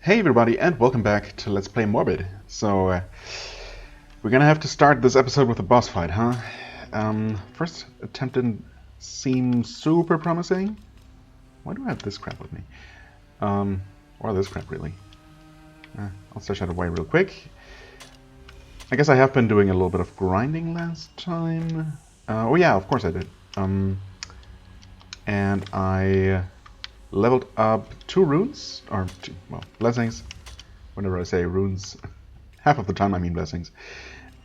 Hey everybody, and welcome back to Let's Play Morbid. We're gonna have to start this episode with a boss fight, huh? First attempt didn't seem super promising. Why do I have this crap with me? Or this crap, really. I'll stash that away real quick. I guess I have been doing a little bit of grinding last time. Oh yeah, of course I did. And I leveled up 2 runes, or blessings. Whenever I say runes, half of the time I mean blessings.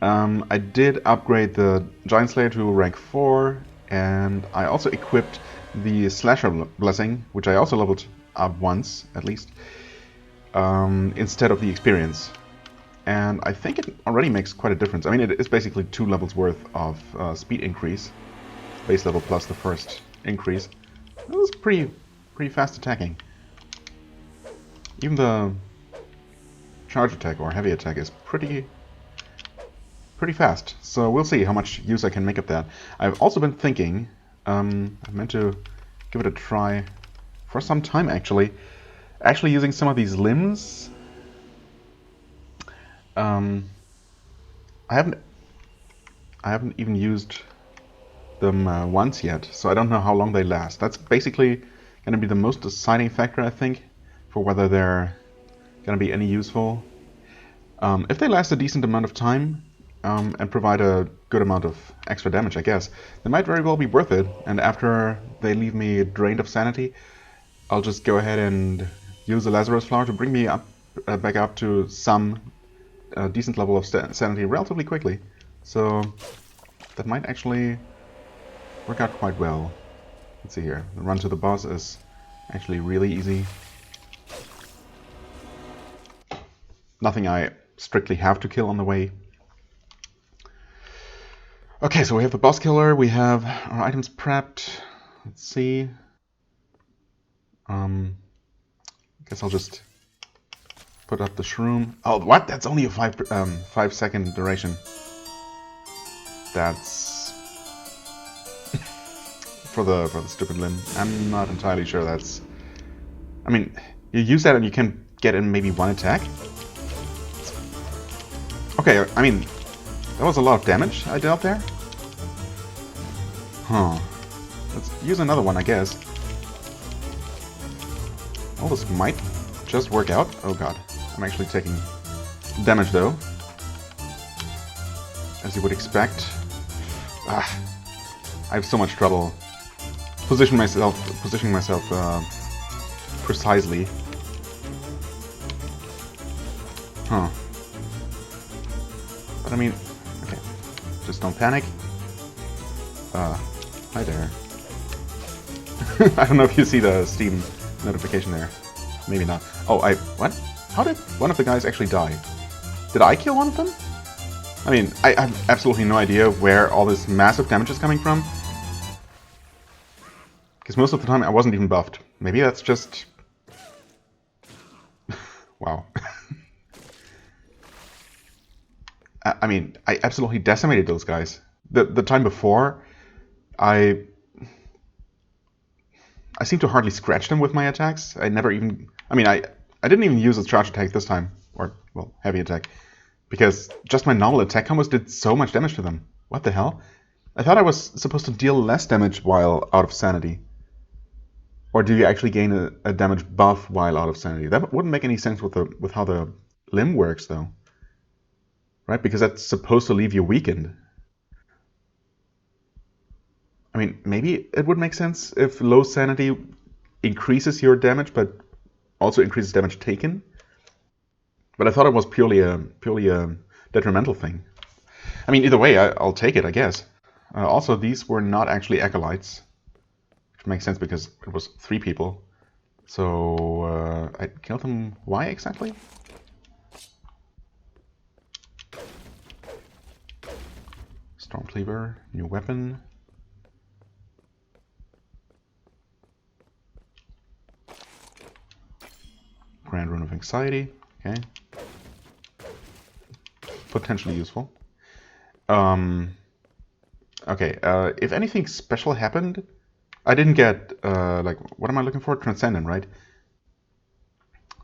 I did upgrade the Giant Slayer to rank 4, and I also equipped the Slasher blessing, which I also leveled up once, at least, instead of the experience. And I think it already makes quite a difference. I mean, it is basically 2 levels worth of speed increase, base level plus the first increase. It was pretty fast attacking. Even the charge attack or heavy attack is pretty fast. So we'll see how much use I can make of that. I've also been thinking, I meant to give it a try for some time actually using some of these limbs. I haven't even used them once yet, so I don't know how long they last. That's basically going to be the most deciding factor, I think, for whether they're going to be any useful. If they last a decent amount of time and provide a good amount of extra damage, I guess, they might very well be worth it. And after they leave me drained of sanity, I'll just go ahead and use the Lazarus Flower to bring me up back up to some decent level of sanity relatively quickly. So that might actually work out quite well. Let's see here. The run to the boss is actually really easy. Nothing I strictly have to kill on the way. Okay, so we have the boss killer. We have our items prepped. Let's see. Guess I'll just put up the shroom. Oh, what? That's only a 5 second duration. That's for the stupid limb. I'm not entirely sure that's... I mean, you use that and you can get in maybe 1 attack. Okay, I mean, that was a lot of damage I dealt there. Huh. Let's use another one, I guess. Well, this might just work out. Oh god. I'm actually taking damage though. As you would expect. I have so much trouble positioning myself precisely. Huh. But I mean, okay. Just don't panic. Hi there. I don't know if you see the Steam notification there. Maybe not. Oh, what? How did one of the guys actually die? Did I kill one of them? I mean, I have absolutely no idea where all this massive damage is coming from. Because most of the time I wasn't even buffed. Maybe that's just... wow. I mean, I absolutely decimated those guys. The time before, I seem to hardly scratch them with my attacks. I never even... I mean, I didn't even use a charge attack this time. Or, well, heavy attack. Because just my normal attack combos did so much damage to them. What the hell? I thought I was supposed to deal less damage while out of sanity. Or do you actually gain a damage buff while out of sanity? That wouldn't make any sense with how the limb works, though. Right? Because that's supposed to leave you weakened. I mean, maybe it would make sense if low sanity increases your damage, but also increases damage taken. But I thought it was purely a detrimental thing. I mean, either way, I'll take it, I guess. Also, these were not actually acolytes, which makes sense because it was 3 people. So I killed them. Why exactly? Stormcleaver, new weapon. Grand Rune of Anxiety. Okay. Potentially useful. Okay, if anything special happened, I didn't get, like, what am I looking for? Transcendent, right?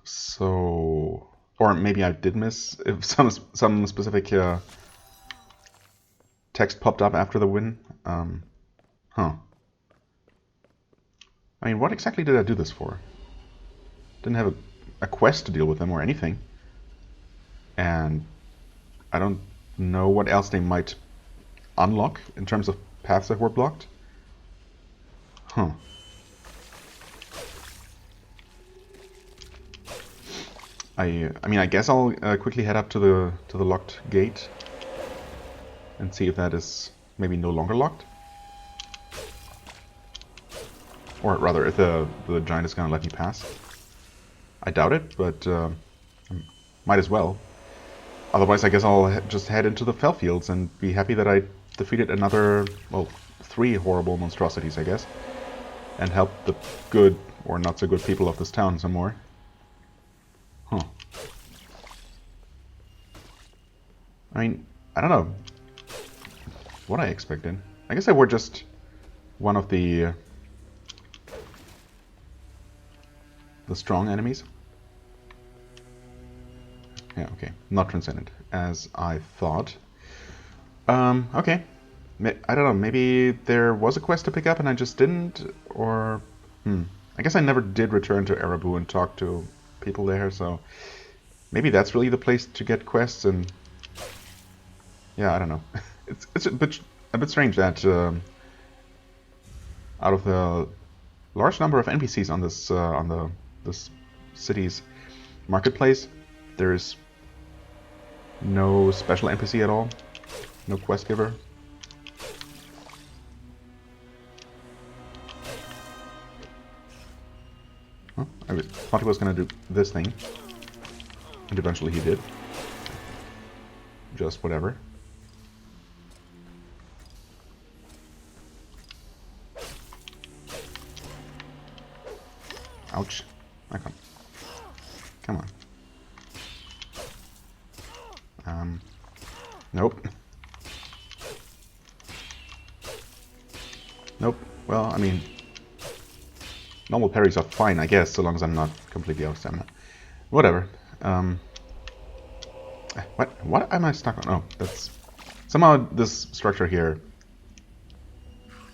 So, or maybe I did miss if some specific text popped up after the win. Huh. I mean, what exactly did I do this for? Didn't have a quest to deal with them or anything. And I don't know what else they might unlock in terms of paths that were blocked. Huh. I mean, I guess I'll quickly head up to the locked gate and see if that is maybe no longer locked. Or rather, if the giant is gonna let me pass. I doubt it, but might as well. Otherwise, I guess I'll just head into the fell fields and be happy that I defeated another, well, 3 horrible monstrosities, I guess. And help the good, or not so good people of this town some more. Huh. I mean, I don't know what I expected. I guess they were just one of the strong enemies. Yeah, okay. Not transcendent, as I thought. Okay. I don't know, maybe there was a quest to pick up and I just didn't, or... I guess I never did return to Erebu and talk to people there, so... Maybe that's really the place to get quests, and... Yeah, I don't know. It's a bit strange that out of the large number of NPCs on this city's marketplace, there's no special NPC at all, no quest giver. Well, I thought he was gonna do this thing, and eventually he did. Just whatever. Ouch. Come on. Nope. Nope. Well, I mean, normal parries are fine, I guess, so long as I'm not completely out of stamina. Whatever. What am I stuck on? Oh, that's... Somehow this structure here,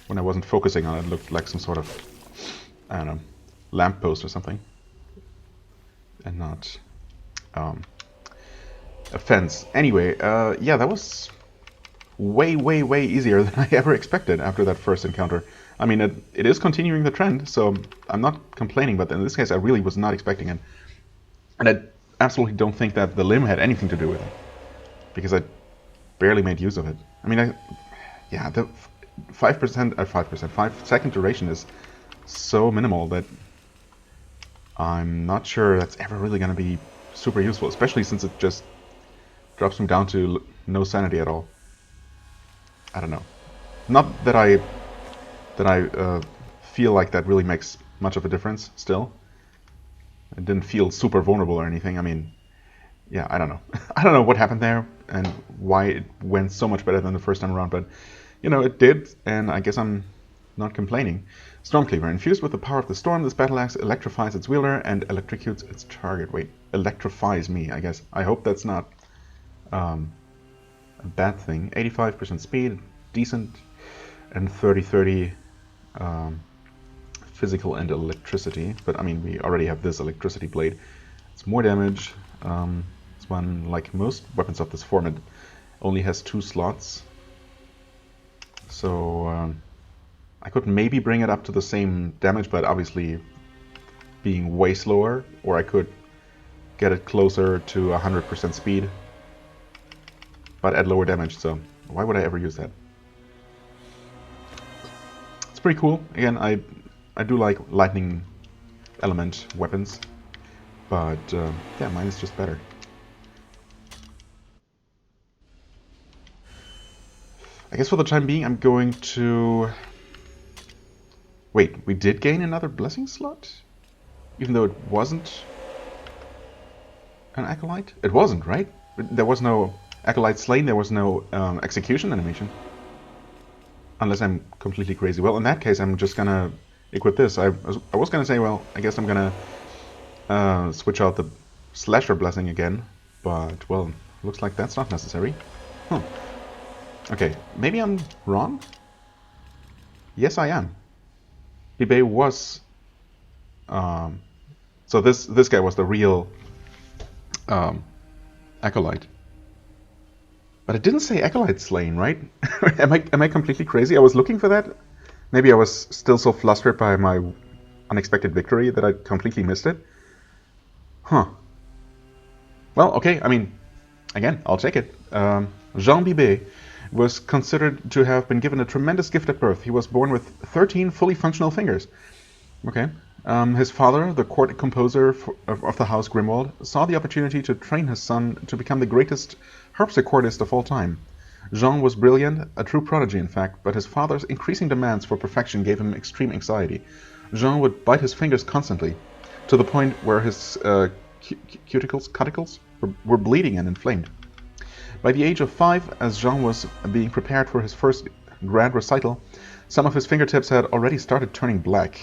when I wasn't focusing on it, looked like some sort of, I don't know, lamppost or something. And not a fence. Anyway, yeah, that was way easier than I ever expected after that first encounter. I mean, it is continuing the trend, so I'm not complaining, but in this case I really was not expecting it. And I absolutely don't think that the limb had anything to do with it, because I barely made use of it. I mean, yeah, the 5-second duration is so minimal that I'm not sure that's ever really going to be super useful, especially since it just drops me down to no sanity at all. I don't know. Not that I feel like that really makes much of a difference still. I didn't feel super vulnerable or anything. I mean, yeah, I don't know. I don't know what happened there and why it went so much better than the first time around, but, you know, it did, and I guess I'm not complaining. Stormcleaver. Infused with the power of the storm, this battle axe electrifies its wielder and electrocutes its target. Wait, electrifies me, I guess. I hope that's not a bad thing. 85% speed, decent, and 30-30 physical and electricity. But I mean, we already have this electricity blade. It's more damage. This one, like most weapons of this form, it only has 2 slots. So I could maybe bring it up to the same damage, but obviously being way slower, or I could get it closer to 100% speed, but at lower damage, so why would I ever use that? It's pretty cool. Again, I do like lightning element weapons, but yeah, mine is just better. I guess for the time being I'm going to... Wait, we did gain another blessing slot? Even though it wasn't an acolyte? It wasn't, right? There was no acolyte slain, there was no execution animation. Unless I'm completely crazy. Well, in that case, I'm just gonna equip this. I was gonna say, well, I guess I'm gonna switch out the slasher blessing again, but, well, looks like that's not necessary. Huh. Okay, maybe I'm wrong? Yes, I am. Bibe was... so this guy was the real Acolyte. But it didn't say Acolyte slain, right? Am I completely crazy? I was looking for that. Maybe I was still so flustered by my unexpected victory that I completely missed it. Huh. Well, okay, I mean, again, I'll take it. Jean Bibe was considered to have been given a tremendous gift at birth. He was born with 13 fully functional fingers. Okay. His father, the court composer of the House Grimwald, saw the opportunity to train his son to become the greatest harpsichordist of all time. Jean was brilliant, a true prodigy in fact, but his father's increasing demands for perfection gave him extreme anxiety. Jean would bite his fingers constantly, to the point where his cuticles were bleeding and inflamed. By the age of 5, as Jean was being prepared for his first grand recital, some of his fingertips had already started turning black.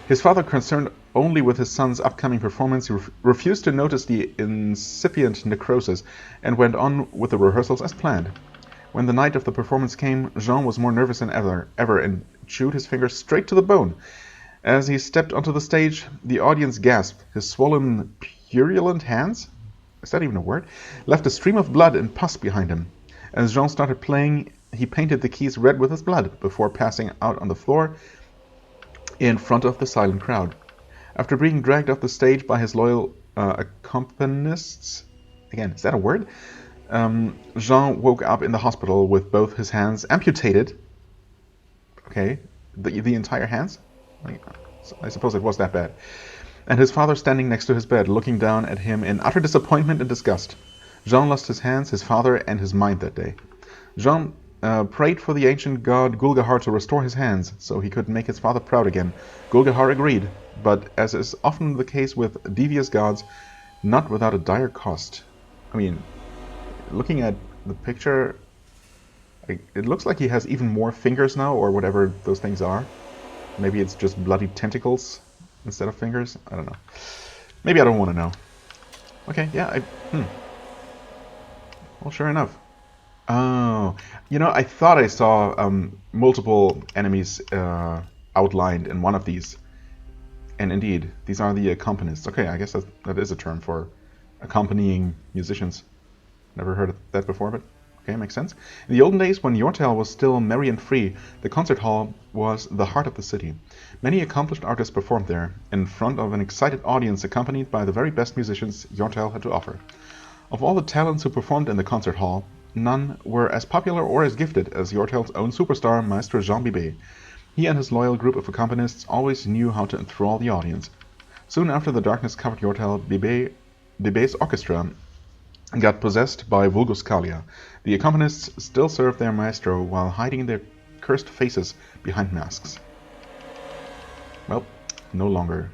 His father, concerned only with his son's upcoming performance, refused to notice the incipient necrosis and went on with the rehearsals as planned. When the night of the performance came, Jean was more nervous than ever and chewed his fingers straight to the bone. As he stepped onto the stage, the audience gasped. His swollen, purulent hands, is that even a word, left a stream of blood and pus behind him. As Jean started playing, he painted the keys red with his blood before passing out on the floor in front of the silent crowd. After being dragged off the stage by his loyal accompanists, again, is that a word? Jean woke up in the hospital with both his hands amputated. Okay, the entire hands? I suppose it was that bad. And his father standing next to his bed, looking down at him in utter disappointment and disgust. Jean lost his hands, his father, and his mind that day. Jean prayed for the ancient god Gahar to restore his hands, so he could make his father proud again. Gahar agreed, but as is often the case with devious gods, not without a dire cost. I mean, looking at the picture, it looks like he has even more fingers now, or whatever those things are. Maybe it's just bloody tentacles instead of fingers? I don't know. Maybe I don't want to know. Okay, yeah, well, sure enough. Oh, you know, I thought I saw multiple enemies outlined in one of these. And indeed, these are the accompanists. Okay, I guess that is a term for accompanying musicians. Never heard of that before, but okay, makes sense. In the olden days, when Yortel was still merry and free, the concert hall was the heart of the city. Many accomplished artists performed there, in front of an excited audience accompanied by the very best musicians Yortel had to offer. Of all the talents who performed in the concert hall, none were as popular or as gifted as Yortel's own superstar, Maestro Jean Bibe. He and his loyal group of accompanists always knew how to enthrall the audience. Soon after the darkness covered Yortel, Bibe's orchestra got possessed by Vulgus Calia. The accompanists still served their maestro while hiding their cursed faces behind masks. Well, no longer.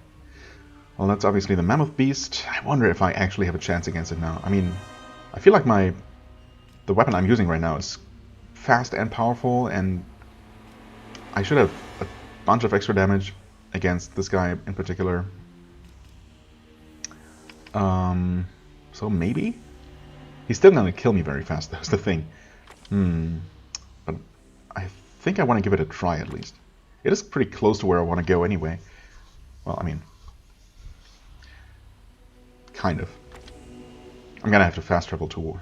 Well, that's obviously the Mammoth Beast. I wonder if I actually have a chance against it now. I mean, I feel like the weapon I'm using right now is fast and powerful, and I should have a bunch of extra damage against this guy in particular. So maybe? He's still gonna kill me very fast, that's the thing. But I think I want to give it a try at least. It is pretty close to where I want to go anyway. Well, I mean, kind of. I'm gonna have to fast travel to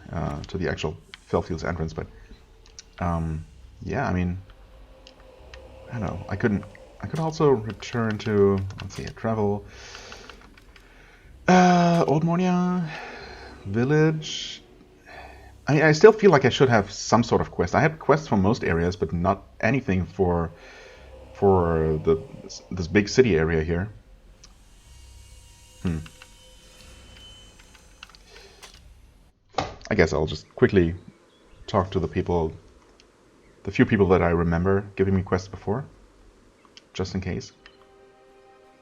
the actual Fellfields entrance, but yeah, I mean, I don't know. I could also return to, let's see, travel. Old Mornia village. I mean, I still feel like I should have some sort of quest. I had quests for most areas, but not anything for this big city area here. I guess I'll just quickly talk to the few people that I remember giving me quests before, just in case.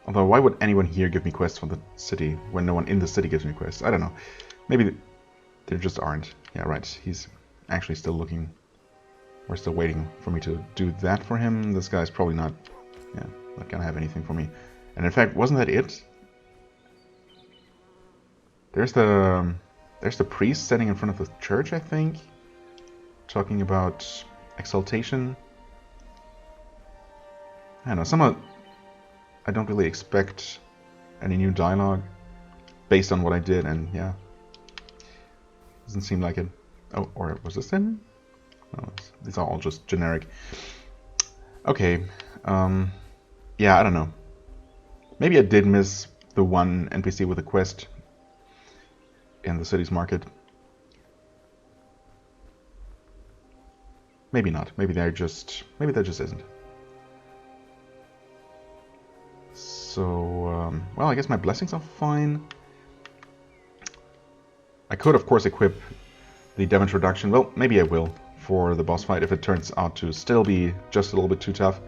Although, why would anyone here give me quests from the city when no one in the city gives me quests? I don't know. Maybe there just aren't. Yeah, right. He's actually still looking. We're still waiting for me to do that for him. This guy's probably not gonna have anything for me. And in fact, wasn't that it? There's the priest standing in front of the church, I think, talking about exaltation. I don't know, somehow I don't really expect any new dialogue based on what I did, and yeah, doesn't seem like it. Oh, or was this him? No, these are all just generic. Okay, yeah, I don't know. Maybe I did miss the one NPC with a quest in the city's market. Maybe not. Maybe there just isn't. So, well, I guess my blessings are fine. I could, of course, equip the damage reduction. Well, maybe I will for the boss fight if it turns out to still be just a little bit too tough.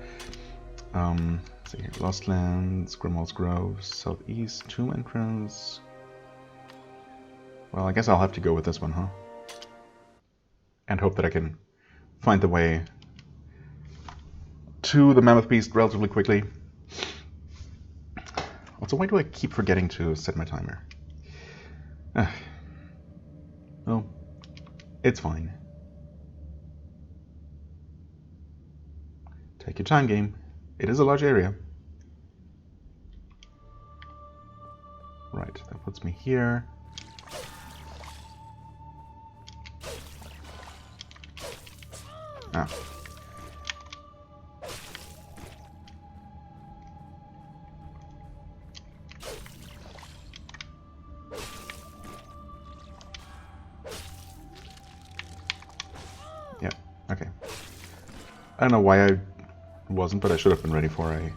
Let's see here. Lost Lands, Grimwald's Grove, Southeast, Tomb Entrance. Well, I guess I'll have to go with this one, huh? And hope that I can find the way to the Mammoth Beast relatively quickly. Also, why do I keep forgetting to set my timer? Oh, it's fine. Take your time, game. It is a large area. Right, that puts me here. Ah. Yeah, okay. I don't know why I wasn't, but I should have been ready for a...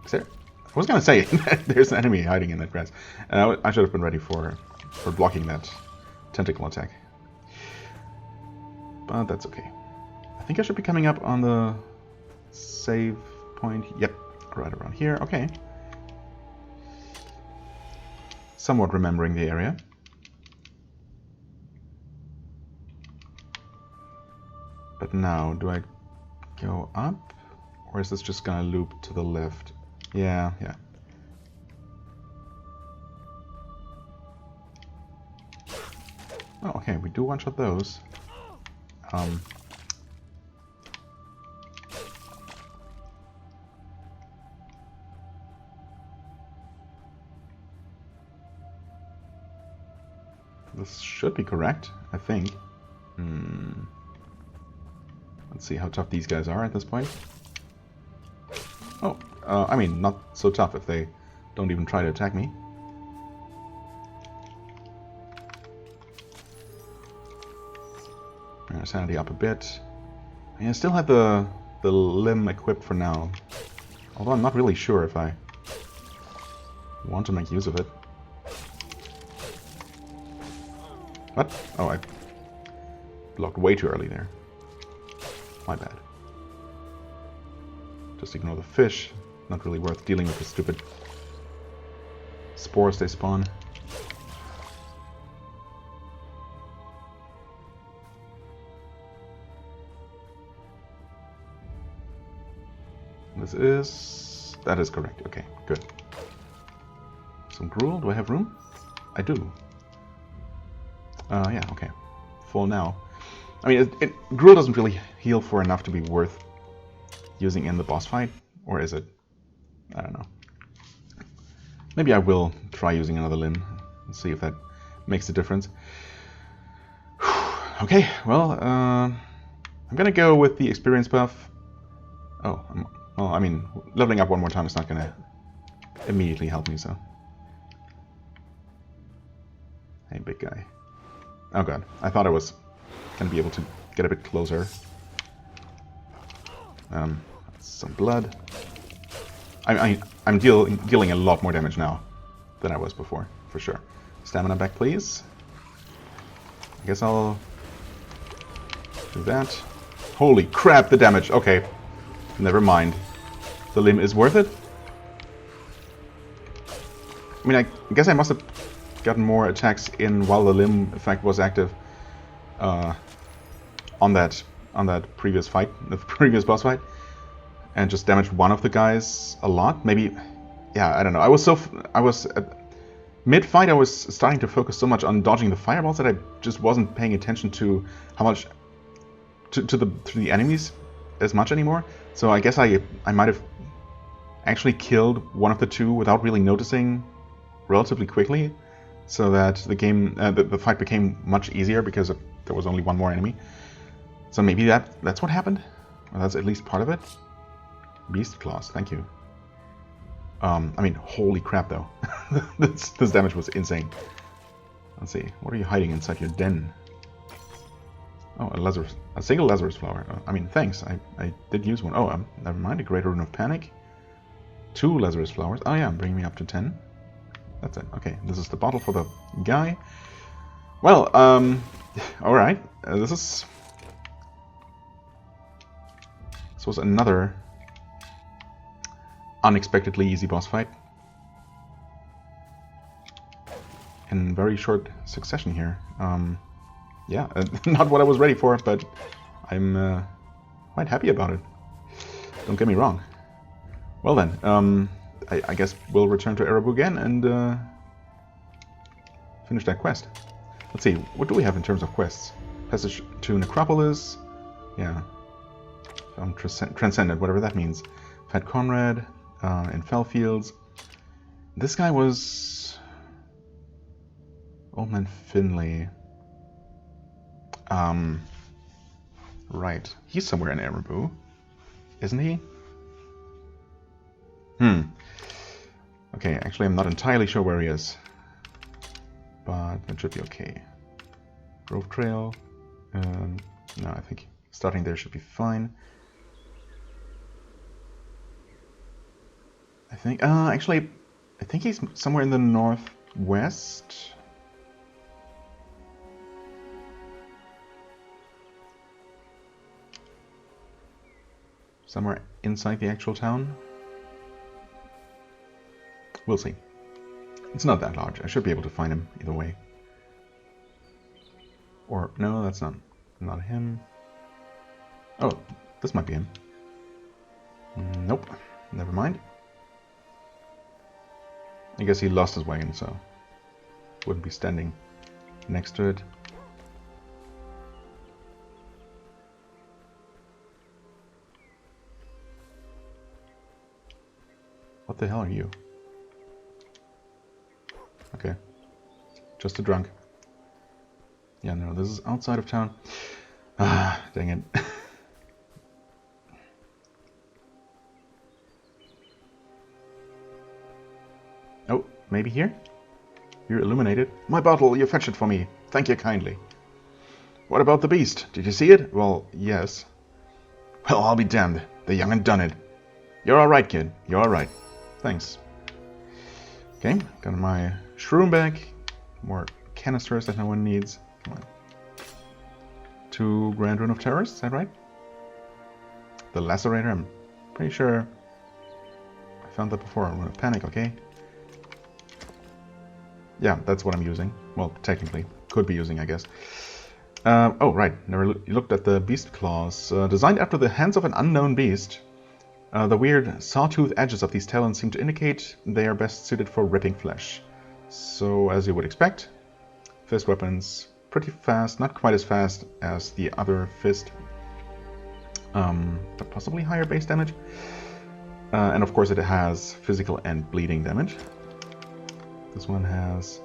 Is there... I was gonna say, there's an enemy hiding in that grass. I should have been ready for blocking that tentacle attack. But that's okay. I think I should be coming up on the save point. Yep, right around here. Okay. Somewhat remembering the area. But now, do I go up? Or is this just gonna loop to the left? Yeah, yeah. Oh, okay, we do one-shot those. This should be correct, I think. Let's see how tough these guys are at this point. Oh, I mean, not so tough if they don't even try to attack me. Sanity up a bit. I still have the limb equipped for now. Although I'm not really sure if I want to make use of it. What? Oh, I blocked way too early there. My bad. Just ignore the fish. Not really worth dealing with the stupid spores they spawn. That is correct. Okay, good. Some gruel. Do I have room? I do. Yeah, okay. Full now. I mean, gruel doesn't really heal for enough to be worth using in the boss fight, or is it? I don't know. Maybe I will try using another limb and see if that makes a difference. Okay, well, I'm gonna go with the experience buff. Oh, well, I mean, leveling up one more time is not gonna immediately help me, so. Hey, big guy. Oh god, I thought I was gonna be able to get a bit closer. Some blood. I'm dealing a lot more damage now than I was before, for sure. Stamina back, please. I guess I'll do that. Holy crap, the damage. Okay, never mind. The limb is worth it. I mean, I guess I must have gotten more attacks in while the limb effect was active on that previous fight, the previous boss fight, and just damaged one of the guys a lot. Maybe, yeah, I don't know. I was Mid-fight I was starting to focus so much on dodging the fireballs that I just wasn't paying attention to how much to the enemies as much anymore. So I guess I might have actually killed one of the two without really noticing relatively quickly, so that the game the fight became much easier because there was only one more enemy. So maybe that's what happened. Well, that's at least part of it. Beast claws, thank you. I mean, holy crap though. this damage was insane. Let's see, what are you hiding inside your den? Oh, a single Lazarus flower. I mean, thanks. I did use one. Oh, never mind. A Greater Rune of Panic. 2 Lazarus flowers. Oh yeah, bring me up to 10. That's it. Okay, this is the bottle for the guy. Well, all right. This was another unexpectedly easy boss fight in very short succession here. Yeah, not what I was ready for, but I'm quite happy about it. Don't get me wrong. Well then, I guess we'll return to Erebor again and finish that quest. Let's see, what do we have in terms of quests? Passage to Necropolis. Yeah. Transcended, whatever that means. Fight Conrad in Fellfields. This guy was Old Man Finlay. Right. He's somewhere in Erebor, isn't he? Okay, actually I'm not entirely sure where he is, but that should be okay. Grove Trail. No, I think starting there should be fine. I think, actually, I think he's somewhere in the northwest. Somewhere inside the actual town. We'll see. It's not that large. I should be able to find him either way. Or, no, that's not him. Oh, this might be him. Nope. Never mind. I guess he lost his wagon, so wouldn't be standing next to it. What the hell are you? Okay. Just a drunk. Yeah, no, this is outside of town. Ah, dang it. Oh, maybe here? You're illuminated. My bottle, you fetched it for me. Thank you kindly. What about the beast? Did you see it? Well, yes. Well, I'll be damned. The young'un done it. You're alright, kid. You're alright. Thanks. Okay, got my shroom back. More canisters that no one needs. Come on. 2 Grand Rune of Terrors, is that right? The Lacerator, I'm pretty sure I found that before. Rune of Panic, okay. Yeah, that's what I'm using. Well, technically. Could be using, I guess. Oh, right. Never looked at the beast claws. Designed after the hands of an unknown beast. The weird sawtooth edges of these talons seem to indicate they are best suited for ripping flesh. So, as you would expect, fist weapons, pretty fast, not quite as fast as the other fist, but possibly higher base damage. And of course it has physical and bleeding damage. This one has,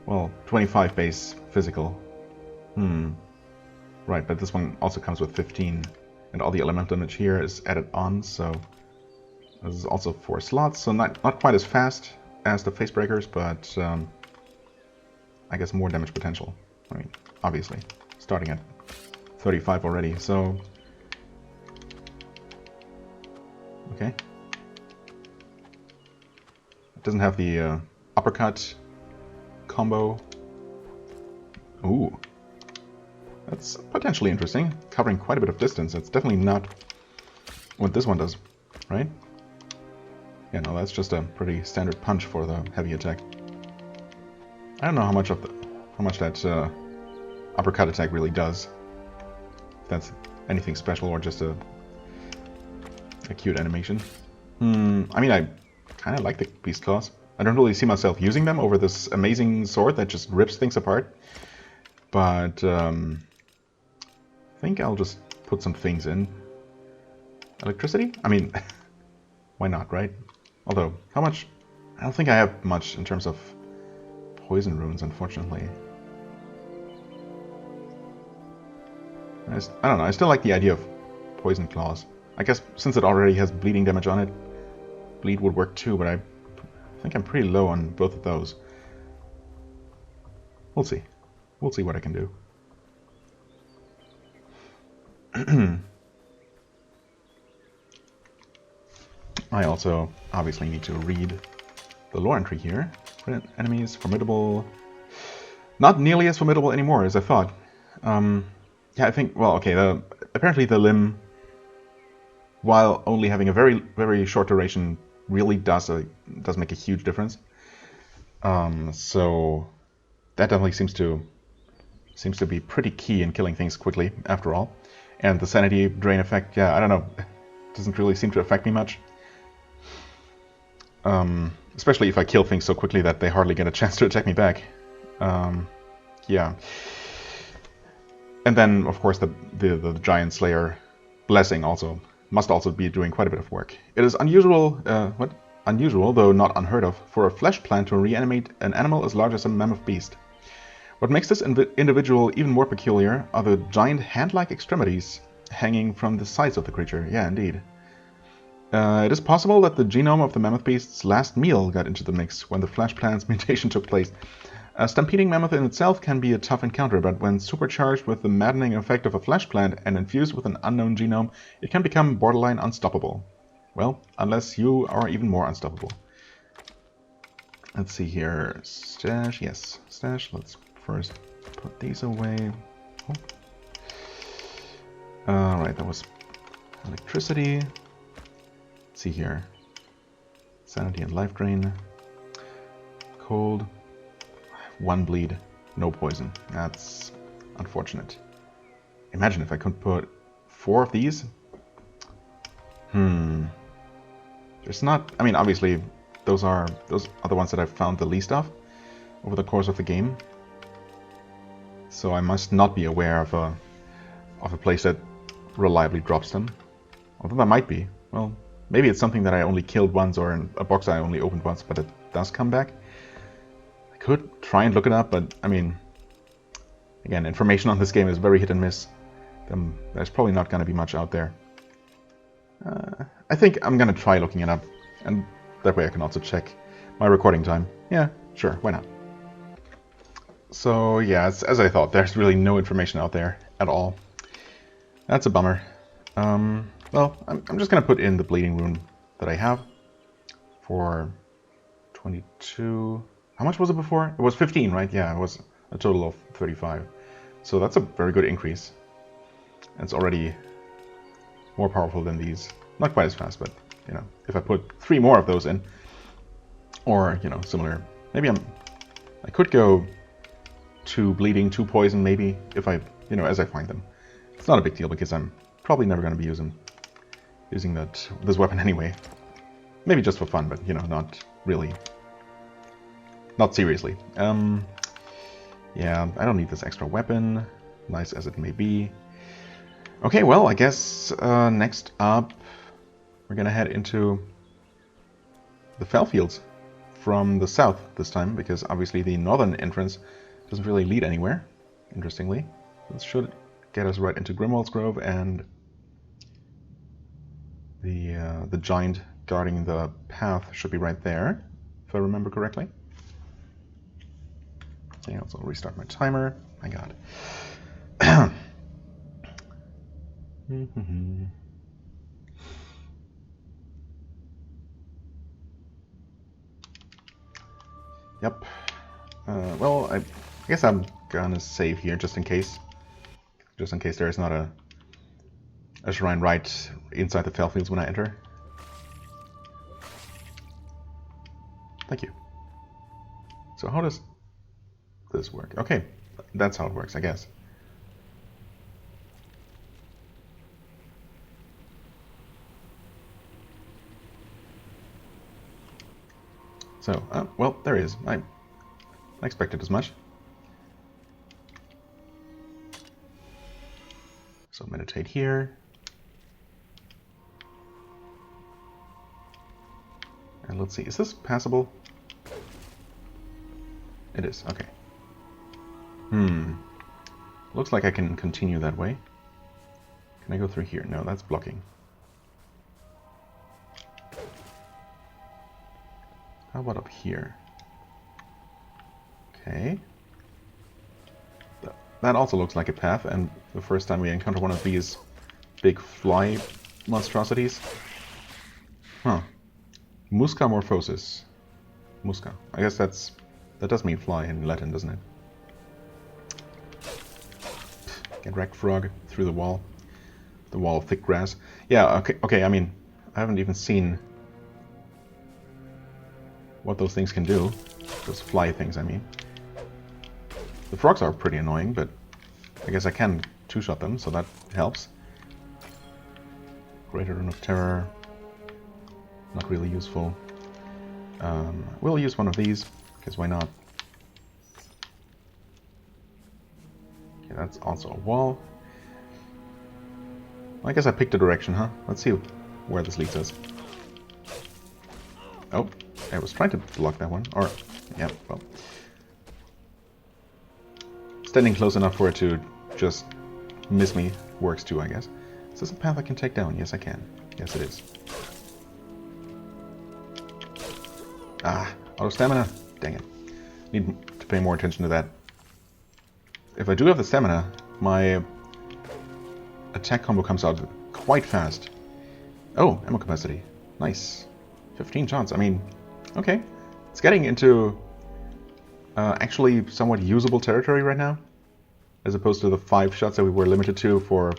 well, 25 base physical. Right, but this one also comes with 15. And all the elemental damage here is added on, so this is also 4 slots, so not quite as fast as the Facebreakers, but I guess more damage potential. I mean, obviously, starting at 35 already, so... Okay. It doesn't have the uppercut combo. Ooh. That's potentially interesting, covering quite a bit of distance. It's definitely not what this one does, right? Yeah, no, that's just a pretty standard punch for the heavy attack. I don't know how much that uppercut attack really does. If that's anything special or just a cute animation. I mean, I kind of like the beast claws. I don't really see myself using them over this amazing sword that just rips things apart. But I think I'll just put some things in. Electricity? I mean, why not, right? Although, how much? I don't think I have much in terms of poison runes, unfortunately. I don't know, I still like the idea of poison claws. I guess since it already has bleeding damage on it, bleed would work too, but I think I'm pretty low on both of those. We'll see. We'll see what I can do. I also obviously need to read the lore entry here. Enemies, formidable. Not nearly as formidable anymore as I thought. Yeah, I think, well, okay, apparently the limb, while only having a very, very short duration, really does make a huge difference. So that definitely seems to be pretty key in killing things quickly, after all. And the sanity drain effect, yeah, I don't know, doesn't really seem to affect me much. Especially if I kill things so quickly that they hardly get a chance to attack me back. Yeah. And then, of course, the Giant Slayer blessing must also be doing quite a bit of work. It is unusual, unusual, though not unheard of, for a flesh plant to reanimate an animal as large as a mammoth beast. What makes this individual even more peculiar are the giant hand-like extremities hanging from the sides of the creature. Yeah, indeed. It is possible that the genome of the mammoth beast's last meal got into the mix when the flesh plant's mutation took place. A stampeding mammoth in itself can be a tough encounter, but when supercharged with the maddening effect of a flesh plant and infused with an unknown genome, it can become borderline unstoppable. Well, unless you are even more unstoppable. Let's see here. Stash, yes, stash. Let's first put these away. Oh. Alright, that was electricity. Let's see here. Sanity and life drain. Cold. 1 bleed, no poison. That's unfortunate. Imagine if I could put 4 of these. There's not... I mean, obviously, those are the ones that I've found the least of over the course of the game. So I must not be aware of a place that reliably drops them. Although that might be. Well, maybe it's something that I only killed once or in a box I only opened once, but it does come back. Could try and look it up, but I mean, again, information on this game is very hit and miss. There's probably not going to be much out there. I think I'm going to try looking it up, and that way I can also check my recording time. Yeah, sure, why not? So yeah, as I thought, there's really no information out there at all. That's a bummer. Well, I'm just going to put in the bleeding rune that I have for 22... How much was it before? It was 15, right? Yeah, it was a total of 35. So that's a very good increase. It's already more powerful than these. Not quite as fast, but, you know, if I put 3 more of those in, or, you know, similar, maybe I could go 2 bleeding, 2 poison, maybe, if I, you know, as I find them. It's not a big deal because I'm probably never going to be using this weapon anyway. Maybe just for fun, but, you know, not really. Not seriously. Yeah, I don't need this extra weapon, nice as it may be. Okay, well, I guess next up we're gonna head into the Fellfields from the south this time, because obviously the northern entrance doesn't really lead anywhere, interestingly. This should get us right into Grimwald's Grove, and the giant guarding the path should be right there, if I remember correctly. Okay, also restart my timer. My god. Yep. Well, I guess I'm gonna save here just in case. Just in case there is not a shrine right inside the Fellfields when I enter. Thank you. So how does this work? Okay, that's how it works, I guess. So, well, there he is. I expected as much. So meditate here. And let's see, is this passable? It is, okay. Looks like I can continue that way. Can I go through here? No, that's blocking. How about up here? Okay. That also looks like a path, and the first time we encounter one of these big fly monstrosities. Huh. Musca Morphosis. Musca. I guess that does mean fly in Latin, doesn't it? Get wrecked, frog, through the wall. The wall of thick grass. Yeah, okay, I mean, I haven't even seen what those things can do. Those fly things, I mean. The frogs are pretty annoying, but I guess I can two-shot them, so that helps. Greater Rune of Terror. Not really useful. We'll use one of these, because why not? Okay, that's also a wall. I guess I picked a direction, huh? Let's see where this leads us. Oh, I was trying to block that one. Or, yeah, well. Standing close enough for it to just miss me works too, I guess. Is this a path I can take down? Yes, I can. Yes, it is. Ah, auto stamina. Dang it. Need to pay more attention to that. If I do have the stamina, my attack combo comes out quite fast. Oh, ammo capacity. Nice. 15 shots. I mean, okay. It's getting into actually somewhat usable territory right now, as opposed to the 5 shots that we were limited to for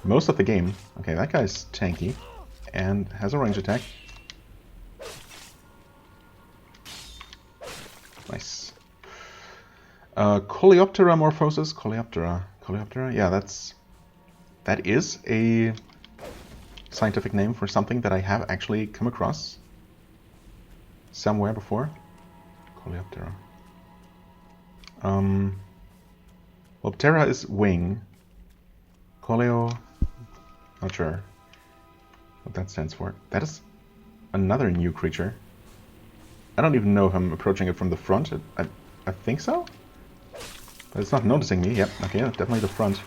most of the game. Okay, that guy's tanky and has a range attack. Nice. Coleoptera Morphosis. Coleoptera. Yeah, that is a scientific name for something that I have actually come across somewhere before. Coleoptera. Coleoptera is wing. Coleo, not sure what that stands for. That is another new creature. I don't even know if I'm approaching it from the front. I think so? But it's not noticing me. Yep, okay, definitely the front.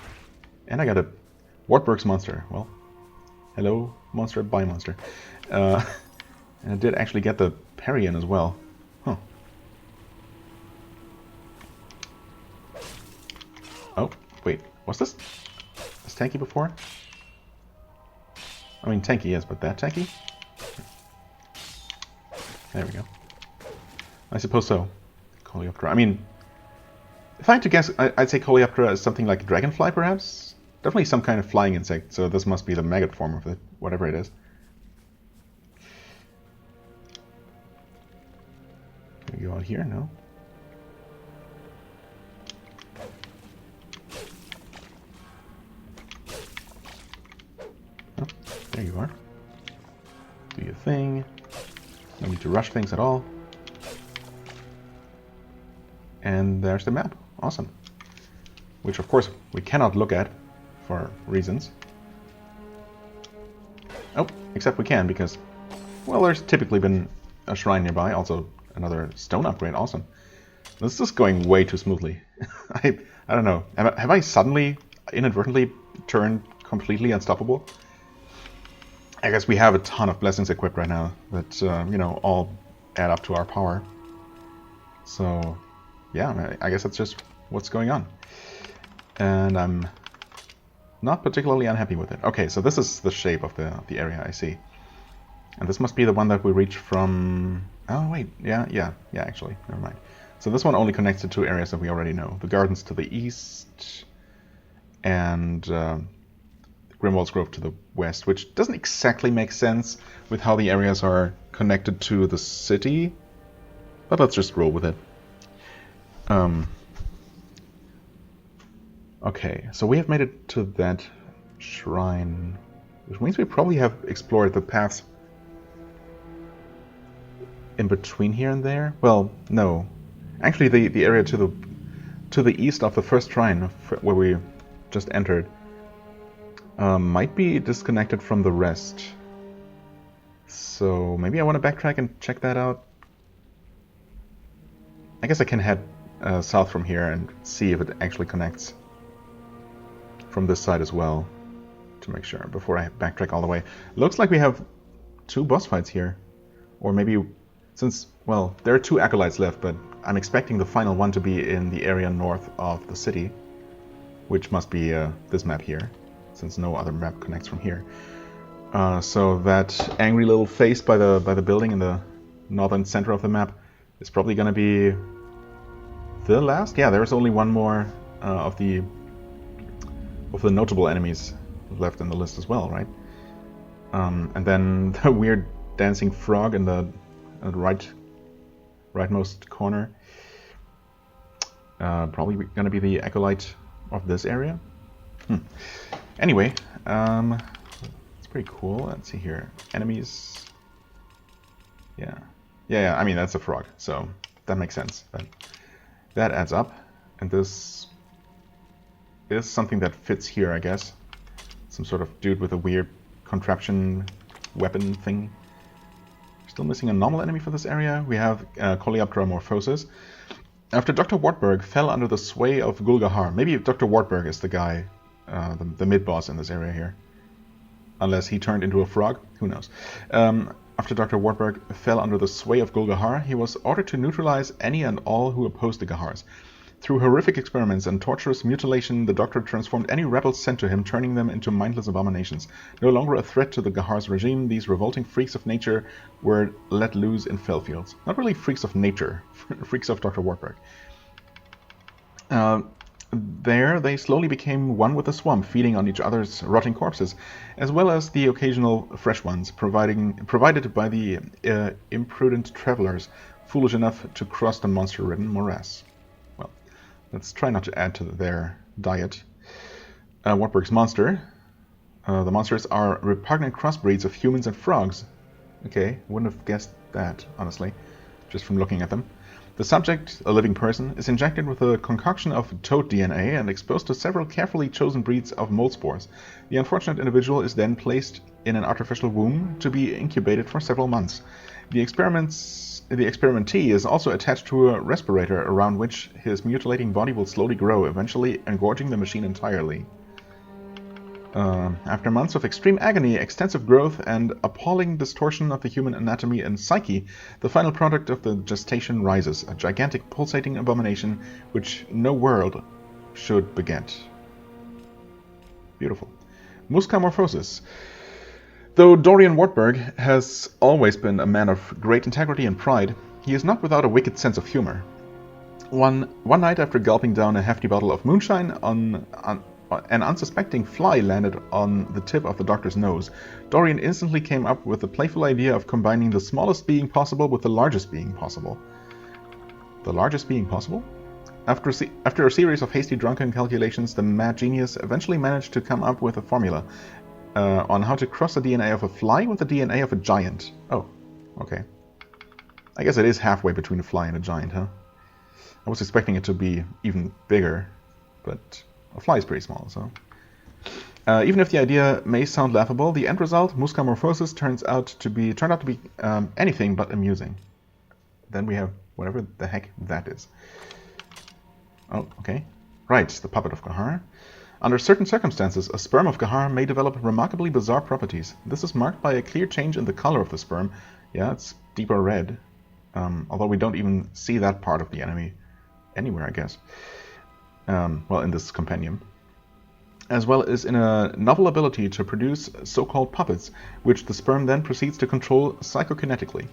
And I got a Wartburg's monster. Well, hello, monster, bye, monster. And I did actually get the parry in as well. Huh. Oh, wait, was this tanky before? I mean, tanky, yes, but that tanky? There we go. I suppose so. Coleoptera. I mean, if I had to guess, I'd say Coleoptera is something like a dragonfly, perhaps? Definitely some kind of flying insect, so this must be the maggot form of it, whatever it is. Can we go out here? No? Oh, there you are. Do your thing. No need to rush things at all. And there's the map. Awesome. Which, of course, we cannot look at for reasons. Oh, except we can because, well, there's typically been a shrine nearby. Also, another stone upgrade. Awesome. This is going way too smoothly. I don't know. Have I suddenly, inadvertently turned completely unstoppable? I guess we have a ton of blessings equipped right now that, you know, all add up to our power. So, yeah, I guess that's just what's going on. And I'm not particularly unhappy with it. Okay, so this is the shape of the area, I see. And this must be the one that we reach from... Oh, wait, yeah, actually, never mind. So this one only connects to 2 areas that we already know. The gardens to the east and Grimwald's Grove to the west, which doesn't exactly make sense with how the areas are connected to the city. But let's just roll with it. Okay, so we have made it to that shrine, which means we probably have explored the paths in between here and there. Well, no. Actually, the area to the east of the first shrine, where we just entered, might be disconnected from the rest. So maybe I want to backtrack and check that out. I guess I can head south from here and see if it actually connects from this side as well, to make sure, before I backtrack all the way. Looks like we have 2 boss fights here. Or maybe, since, well, there are 2 acolytes left, but I'm expecting the final one to be in the area north of the city, which must be this map here, since no other map connects from here. So that angry little face by the building in the northern center of the map is probably going to be the last. Yeah, there's only one more of the notable enemies left in the list as well, right? And then the weird dancing frog in the rightmost corner. Probably going to be the acolyte of this area. Anyway, it's pretty cool. Let's see here. Enemies. Yeah. I mean, that's a frog, so that makes sense. That adds up. And this is something that fits here, I guess. Some sort of dude with a weird contraption weapon thing. Still missing a normal enemy for this area. We have Coleoptera Morphosis. After Dr. Wartburg fell under the sway of Gahar. Maybe Dr. Wartburg is the guy, the mid-boss in this area here. Unless he turned into a frog, who knows. After Dr. Wartburg fell under the sway of Gahar, he was ordered to neutralize any and all who opposed the Gahars. Through horrific experiments and torturous mutilation, the Doctor transformed any rebels sent to him, turning them into mindless abominations. No longer a threat to the Gahar's regime, these revolting freaks of nature were let loose in Fellfields. Not really freaks of nature, freaks of Dr. Wartburg. There, they slowly became one with the swamp, feeding on each other's rotting corpses, as well as the occasional fresh ones, provided by the imprudent travelers foolish enough to cross the monster-ridden morass. Well, let's try not to add to their diet. Wartburg's monster. The monsters are repugnant crossbreeds of humans and frogs. Okay, wouldn't have guessed that, honestly, just from looking at them. The subject, a living person, is injected with a concoction of toad DNA and exposed to several carefully chosen breeds of mold spores. The unfortunate individual is then placed in an artificial womb to be incubated for several months. The experimentee is also attached to a respirator around which his mutilating body will slowly grow, eventually engorging the machine entirely. After months of extreme agony, extensive growth, and appalling distortion of the human anatomy and psyche, the final product of the gestation rises, a gigantic pulsating abomination which no world should beget. Beautiful. Musca Morphosis. Though Dorian Wartburg has always been a man of great integrity and pride, he is not without a wicked sense of humor. One night, after gulping down a hefty bottle of moonshine, an unsuspecting fly landed on the tip of the Doctor's nose. Dorian instantly came up with the playful idea of combining the smallest being possible with the largest being possible. The largest being possible? After a series of hasty drunken calculations, the mad genius eventually managed to come up with a formula on how to cross the DNA of a fly with the DNA of a giant. Oh, okay. I guess it is halfway between a fly and a giant, huh? I was expecting it to be even bigger, but a fly is pretty small, so... even if the idea may sound laughable, the end result, Musca Morphosis, turned out to be anything but amusing. Then we have whatever the heck that is. Oh, okay. Right, the puppet of Gahar. Under certain circumstances, a sperm of Gahar may develop remarkably bizarre properties. This is marked by a clear change in the color of the sperm. Yeah, it's deeper red. Although we don't even see that part of the enemy anywhere, I guess. Well, in this compendium. As well as in a novel ability to produce so-called puppets, which the sperm then proceeds to control psychokinetically.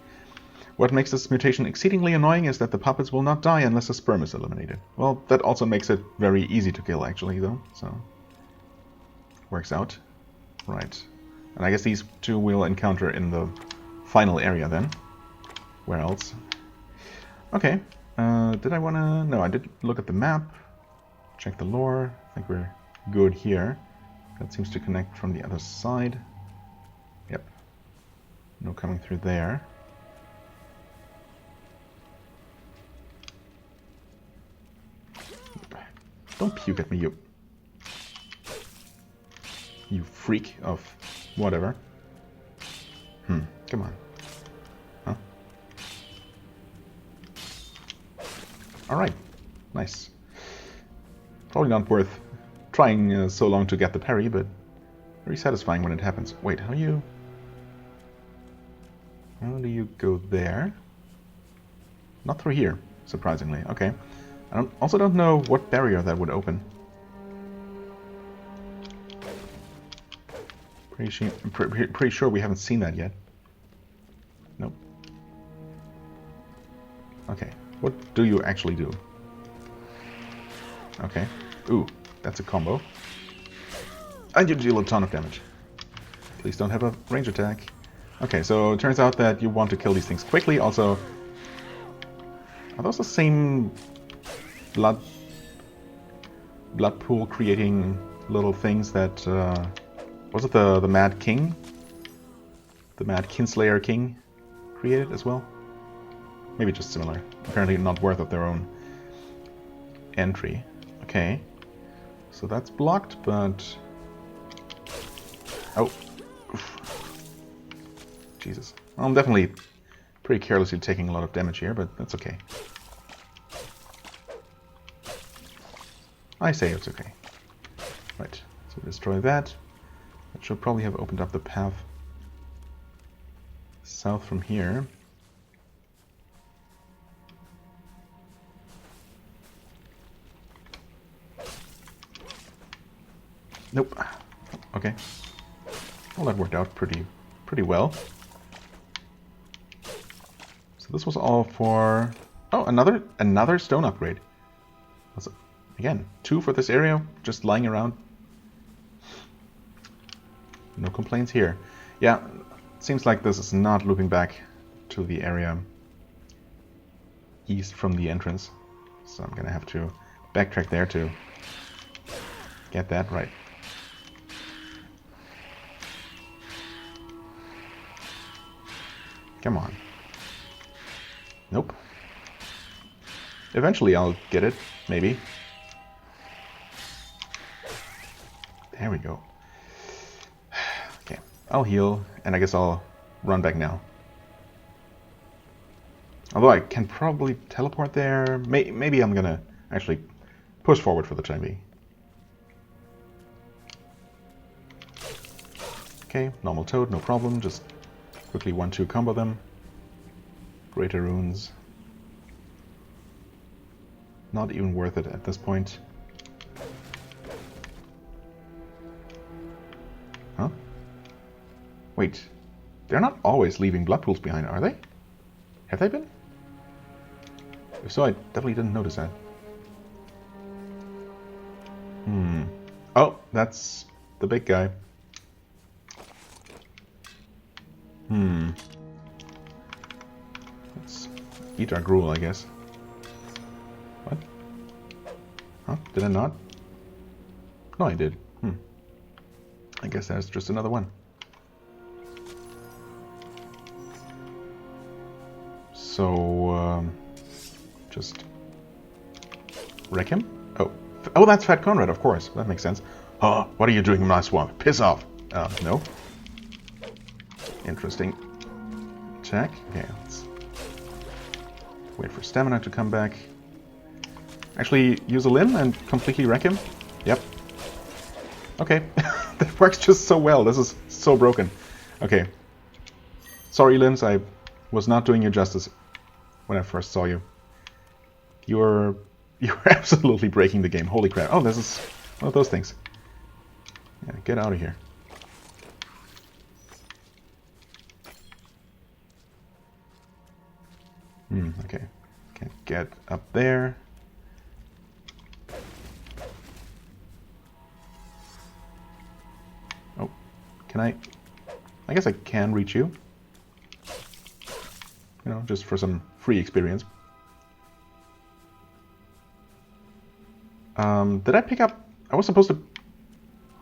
What makes this mutation exceedingly annoying is that the puppets will not die unless the sperm is eliminated. Well, that also makes it very easy to kill, actually, though, so... works out. Right. And I guess these two we'll encounter in the final area, then. Where else? Okay. Did I want to... No, I did look at the map. Check the lore. I think we're good here. That seems to connect from the other side. Yep. No coming through there. Don't puke at me, you freak of whatever. Come on. Huh? Alright. Nice. Probably not worth trying so long to get the parry, but very satisfying when it happens. Wait, how do you go there? Not through here, surprisingly. Okay. I also don't know what barrier that would open. Pretty sure we haven't seen that yet. Nope. Okay. What do you actually do? Okay. Ooh, that's a combo. And you deal a ton of damage. Please don't have a range attack. Okay, so it turns out that you want to kill these things quickly. Also, are those the same blood pool creating little things that was it the Mad King? The Mad Kinslayer King created as well? Maybe just similar. Apparently not worth of their own entry. Okay. So that's blocked, but... Oh. Oof. Jesus. Well, I'm definitely pretty carelessly taking a lot of damage here, but that's okay. I say it's okay. Right. So destroy that. That should probably have opened up the path south from here. Nope. Okay. Well, that worked out pretty well. So this was all for... Oh, another stone upgrade. Again, 2 for this area, just lying around. No complaints here. Yeah, seems like this is not looping back to the area east from the entrance. So I'm gonna have to backtrack there to get that right. Come on. Nope. Eventually I'll get it, maybe. There we go. Okay, I'll heal, and I guess I'll run back now. Although I can probably teleport there. Maybe I'm gonna actually push forward for the time being. Okay, normal toad, no problem. Just quickly 1-2 combo them. Greater runes. Not even worth it at this point. Huh? Wait, they're not always leaving blood pools behind, are they? Have they been? If so, I definitely didn't notice that. Oh, that's the big guy. Let's eat our gruel, I guess. What? Huh? Did I not? No, I did. I guess that's just another one. So, just wreck him? Oh, that's Fat Conrad, of course. That makes sense. Oh, what are you doing in my swamp? Piss off! No. Interesting. Attack. Okay, let's wait for stamina to come back. Actually, use a limb and completely wreck him. Yep. Okay. That works just so well. This is so broken. Okay. Sorry, limbs. I was not doing you justice when I first saw you. You're absolutely breaking the game. Holy crap. Oh, this is one of those things. Yeah, get out of here. Okay. Can't get up there. Oh, can I? I guess I can reach you. You know, just for some free experience. Did I pick up... I was supposed to...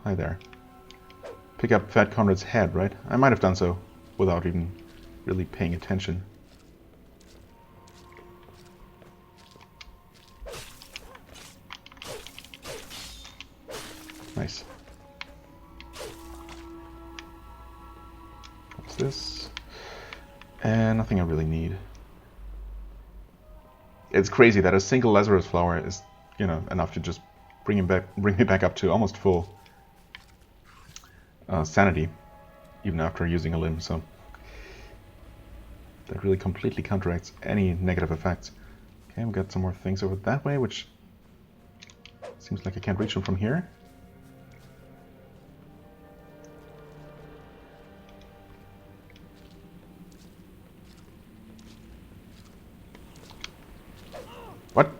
Hi there. Pick up Fat Conrad's head, right? I might have done so without even really paying attention. Nice. What's this? And nothing I really need. It's crazy that a single Lazarus flower is, you know, enough to just bring me back up to almost full sanity, even after using a limb. So that really completely counteracts any negative effects. Okay, we got some more things over that way, which seems like I can't reach them from here. What?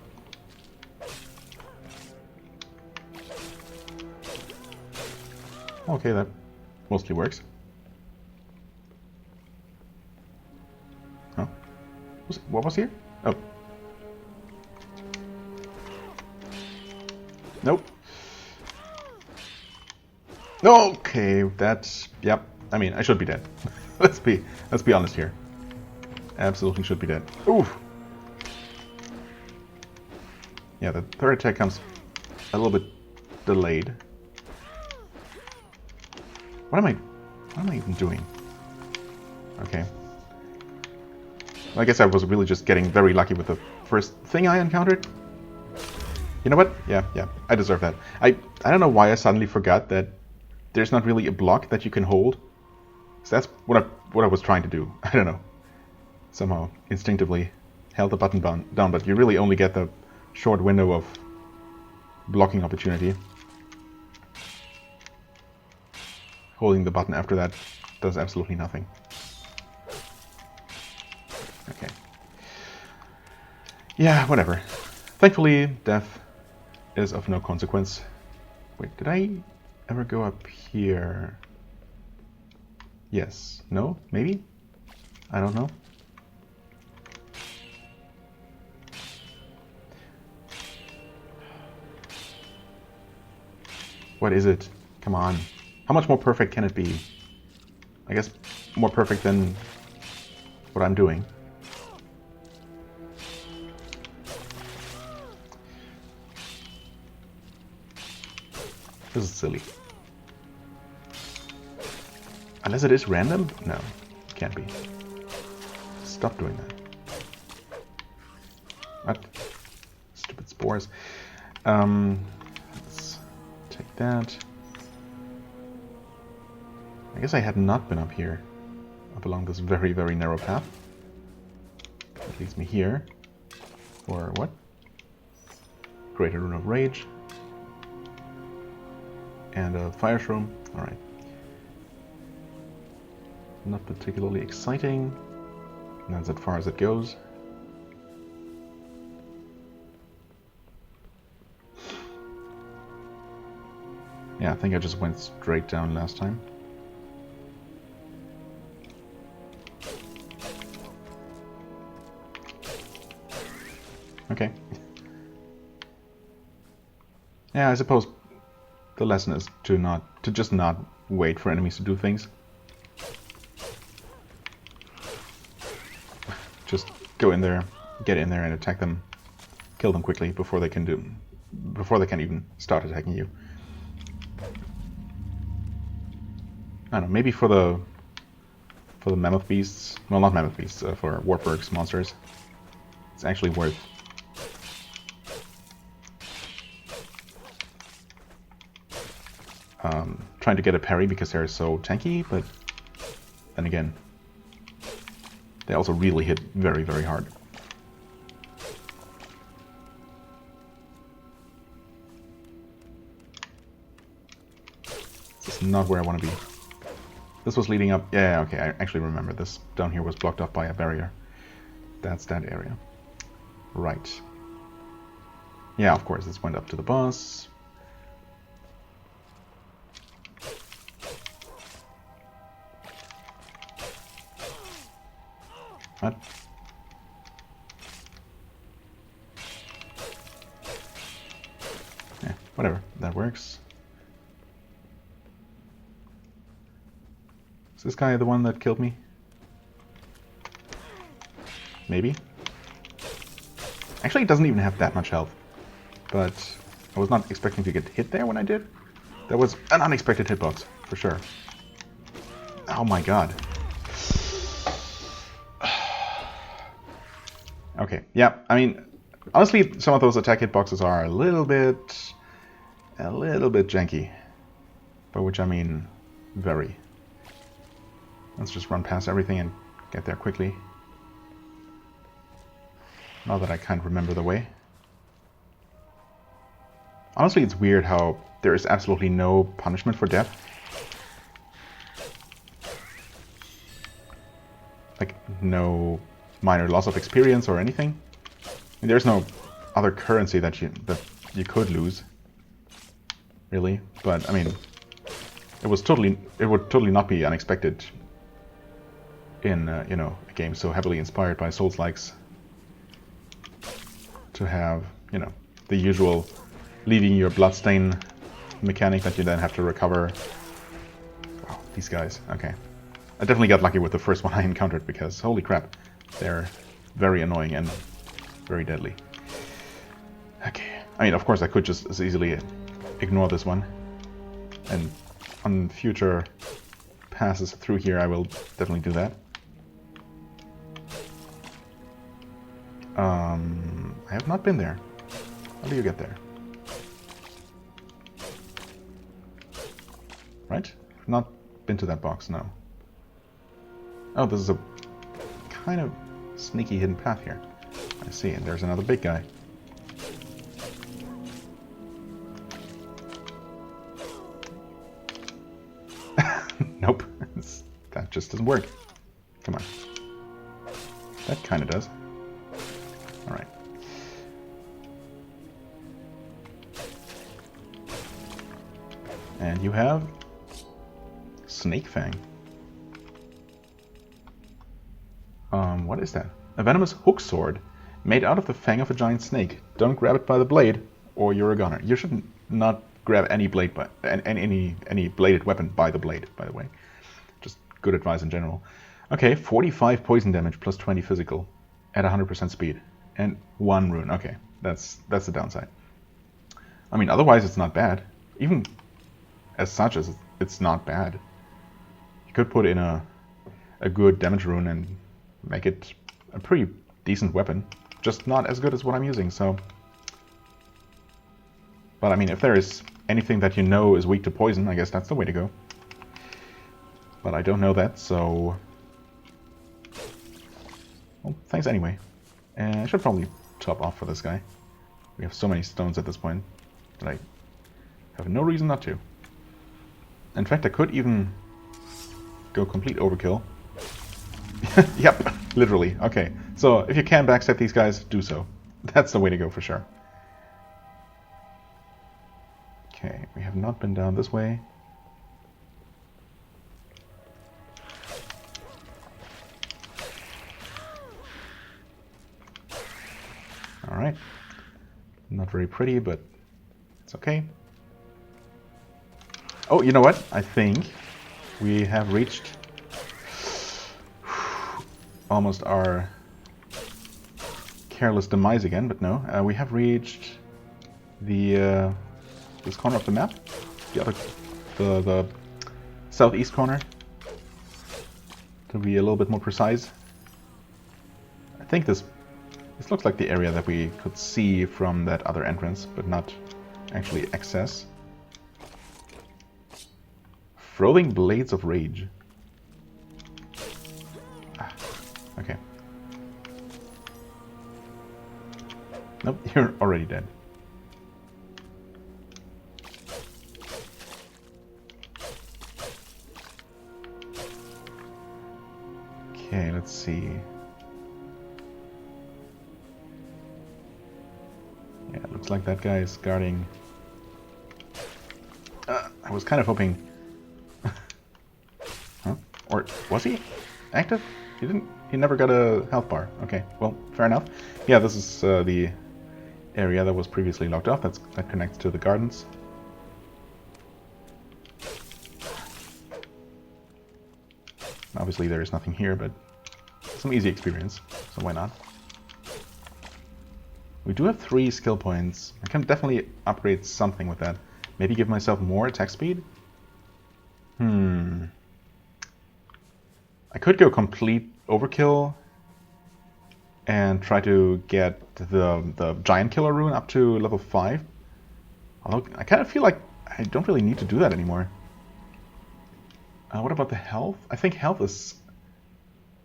Okay, that mostly works. Huh? What was here? Oh. Nope. Okay, that's... Yep. I mean, I should be dead. let's be honest here. Absolutely should be dead. Oof. Yeah, the third attack comes a little bit delayed. What am I even doing? Okay. Well, I guess I was really just getting very lucky with the first thing I encountered. You know what? Yeah, I deserve that. I don't know why I suddenly forgot that there's not really a block that you can hold. So that's what I was trying to do. I don't know. Somehow instinctively held the button down, but you really only get the short window of blocking opportunity. Holding the button after that does absolutely nothing. Okay. Yeah, whatever. Thankfully, death is of no consequence. Wait, did I ever go up here? Yes. No? Maybe? I don't know. What is it? Come on. How much more perfect can it be? I guess more perfect than what I'm doing. This is silly. Unless it is random? No, it can't be. Stop doing that. What? Stupid spores. Let's take that. I guess I had not been up here, up along this very, very narrow path. That leads me here. For what? Greater Rune of Rage. And a Fire Shroom. Alright. Not particularly exciting. That's as far as it goes. Yeah, I think I just went straight down last time. Okay. Yeah, I suppose the lesson is to just not wait for enemies to do things. Just go in there, get in there and attack them, kill them quickly before they can even start attacking you. I don't know, maybe for the mammoth beasts, well, not mammoth beasts, for Wartburg's monsters, it's actually worth trying to get a parry because they're so tanky, but then again, they also really hit very, very hard. This is not where I want to be. This was leading up... Yeah, okay, I actually remember this. Down here was blocked off by a barrier. That's that area. Right. Yeah, of course, this went up to the boss. What? Yeah, whatever. That works. Is this guy the one that killed me? Maybe? Actually, it doesn't even have that much health. But I was not expecting to get hit there when I did. That was an unexpected hitbox, for sure. Oh my god. Okay, yeah, I mean, honestly, some of those attack hitboxes are a little bit janky. By which I mean, very. Let's just run past everything and get there quickly. Now that I can't remember the way. Honestly, it's weird how there is absolutely no punishment for death. Like, no minor loss of experience or anything. I mean, there's no other currency that you could lose, really. But I mean, it would totally not be unexpected in you know, a game so heavily inspired by Souls-likes to have, you know, the usual leaving your bloodstain mechanic that you then have to recover. Wow, these guys. Okay. I definitely got lucky with the first one I encountered because, holy crap, they're very annoying and very deadly. Okay. I mean, of course, I could just as easily ignore this one. And on future passes through here, I will definitely do that. I have not been there. How do you get there? Right? I've not been to that box, no. Oh, this is a kind of sneaky hidden path here. I see, and there's another big guy. Nope, that just doesn't work. Come on. That kind of does. Alright. And you have Snake Fang. What is that? A venomous hook sword made out of the fang of a giant snake. Don't grab it by the blade, or you're a goner. You should not grab any blade by any bladed weapon by the blade, by the way. Just good advice in general. Okay, 45 poison damage plus 20 physical at 100% speed. And 1 rune. Okay, that's the downside. I mean, otherwise it's not bad. Even as such, as it's not bad. You could put in a good damage rune and make it a pretty decent weapon. Just not as good as what I'm using, so... But I mean, if there is anything that you know is weak to poison, I guess that's the way to go. But I don't know that, so... Well, thanks anyway. I should probably top off for this guy. We have so many stones at this point that I have no reason not to. In fact, I could even go complete overkill. Yep, literally. Okay, so if you can backstab these guys, do so. That's the way to go for sure. Okay, we have not been down this way. Alright. Not very pretty, but it's okay. Oh, you know what? I think we have reached almost our careless demise again, but no. We have reached the this corner of the map. The southeast corner. To be a little bit more precise. I think this looks like the area that we could see from that other entrance, but not actually access. Throwing Blades of Rage. Ah, okay. Nope, you're already dead. Okay, let's see. Yeah, it looks like that guy is guarding... I was kind of hoping... Huh? Or was he active? He never got a health bar. Okay, well, fair enough. Yeah, this is the area that was previously locked off. That connects to the gardens. Obviously there is nothing here, but some easy experience, so why not? We do have 3 skill points. I can definitely upgrade something with that. Maybe give myself more attack speed? I could go complete overkill and try to get the giant killer rune up to level 5. Although I kind of feel like I don't really need to do that anymore. What about the health? I think health is...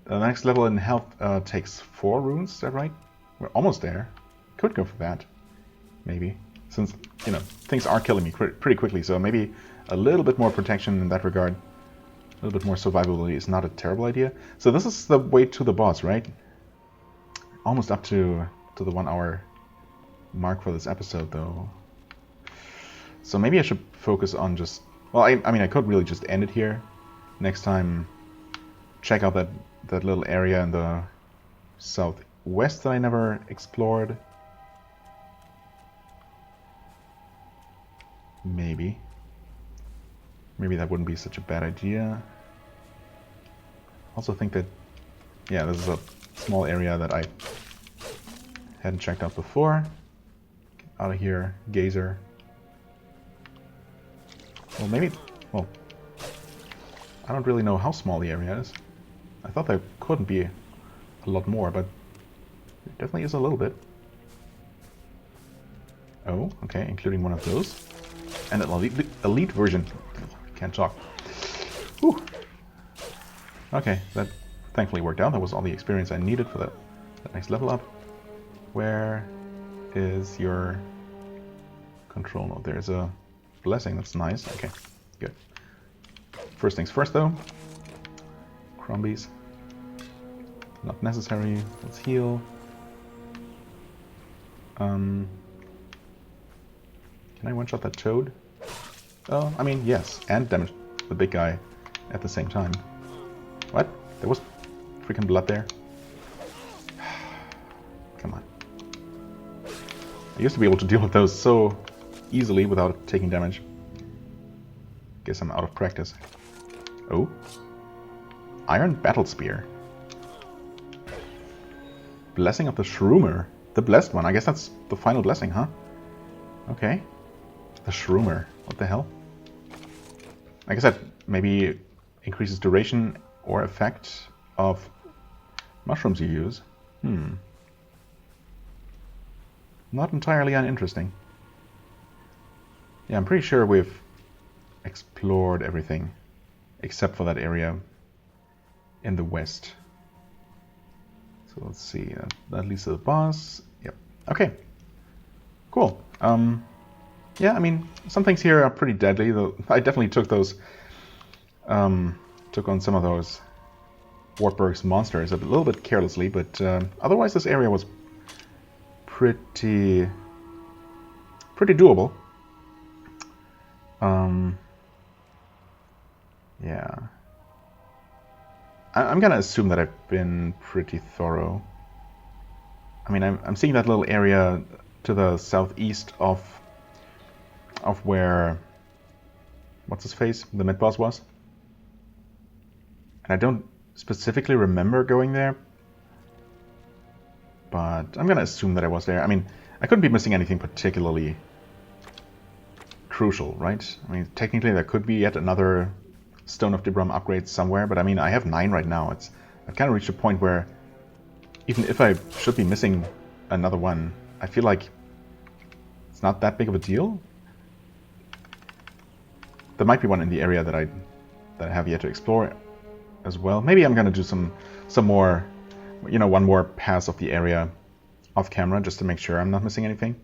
the next level in health takes 4 runes, is that right? We're almost there. Could go for that. Maybe. Since, you know, things are killing me pretty quickly, so maybe a little bit more protection in that regard. A little bit more survivability is not a terrible idea. So this is the way to the boss, right? Almost up to the 1 hour mark for this episode, though. So maybe I should focus on just... well, I mean, I could really just end it here. Next time, check out that little area in the southwest that I never explored. Maybe. Maybe that wouldn't be such a bad idea. Also think that, yeah, this is a small area that I hadn't checked out before. Get out of here, Gazer. Well, maybe, well, I don't really know how small the area is. I thought there couldn't be a lot more, but it definitely is a little bit. Oh, okay, including one of those. And an elite version. Can't talk. Whew. Okay, that thankfully worked out. That was all the experience I needed for that next level up. Where is your control node? There's a blessing, that's nice. Okay, good. First things first though. Crumbies. Not necessary. Let's heal. Can I one-shot that toad? Oh, I mean, yes. And damage the big guy at the same time. What? There was freaking blood there? Come on. I used to be able to deal with those so easily without taking damage. Guess I'm out of practice. Oh. Iron Battle Spear. Blessing of the Shroomer. The blessed one. I guess that's the final blessing, huh? Okay. The Shroomer. What the hell? I guess that maybe increases duration or effect of mushrooms you use. Not entirely uninteresting. Yeah, I'm pretty sure we've explored everything except for that area in the west. So let's see. That leads to the boss. Yep. Okay. Cool. Yeah, I mean, some things here are pretty deadly, though I definitely took those, took on some of those Wartburg's monsters a little bit carelessly, but otherwise this area was pretty doable. Yeah. I'm gonna assume that I've been pretty thorough. I mean, I'm seeing that little area to the southeast of where, what's his face, the mid-boss was. And I don't specifically remember going there, but I'm gonna assume that I was there. I mean, I couldn't be missing anything particularly crucial, right? I mean, technically there could be yet another Stone of Dibram upgrade somewhere, but I mean, I have 9 right now. I've kind of reached a point where even if I should be missing another one, I feel like it's not that big of a deal. There might be one in the area that I have yet to explore as well. Maybe I'm gonna do some more, you know, one more pass of the area off camera just to make sure I'm not missing anything.